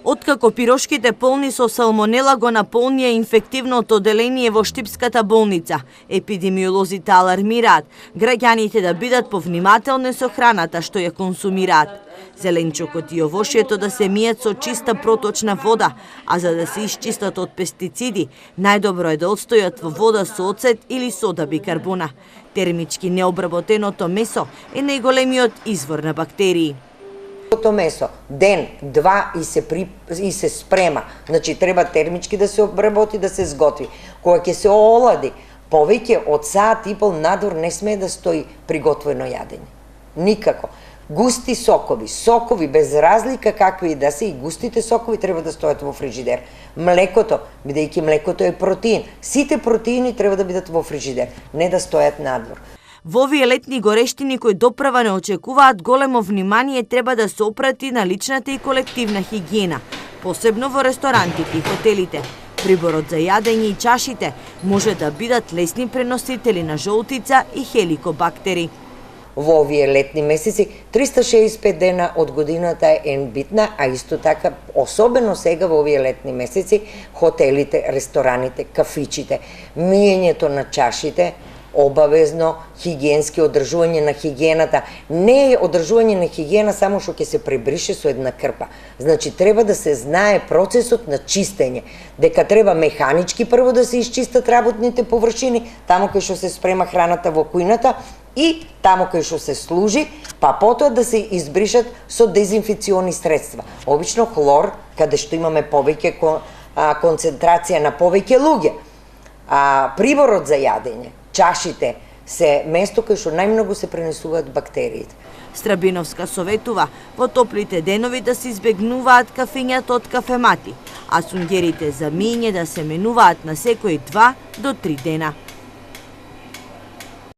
Откако пирошките полни со салмонела го наполнија инфективното оделение во Штипската болница, епидемиолозите алармираат граѓаните да бидат повнимателни со храната што ја консумираат. Зеленчокот и овошјето да се мијат со чиста проточна вода, а за да се исчистат од пестициди, најдобро е да отстојат во вода со оцет или сода бикарбона. Термички необработеното месо е најголемиот извор на бактерии. То месо ден, два и се спрема. Значи треба термички да се обработи, да се сготви. Кога ќе се олади, повеќе од саат и пол надвор не смее да стои приготвено јадење. Никако. Густи сокови без разлика какви и да се, и густите сокови треба да стојат во фрижидер. Млекото, бидејќи млекото е протеин, сите протеини треба да бидат во фрижидер, не да стојат надвор. Во овие летни горештини кои допрва не очекуваат големо внимание, треба да се опрати на личната и колективна хигиена, посебно во ресторантите и хотелите. Приборот за јадење и чашите може да бидат лесни преносители на жолтица и хеликобактери. Во овие летни месеци 365 дена од годината е битна, а исто така, особено сега во овие летни месеци, хотелите, рестораните, кафичите, миењето на чашите, обавезно, хигиенски одржување на хигиената. Не е одржување на хигиена само што ќе се пребрише со една крпа. Значи, треба да се знае процесот на чистење, дека треба механички прво да се исчистат работните површини, таму кај што се спрема храната во кујната, и таму кај што се служи, па потоа да се избришат со дезинфекциони средства. Обично хлор, каде што имаме повеќе концентрација на повеќе луѓе. Приборот за јадење, чашите се место кај што најмногу се пренесуваат бактериите. Страбиновска советува во топлите денови да се избегнуваат кафењата од кафемати, а сунгерите за миење да се менуваат на секои 2 до 3 дена.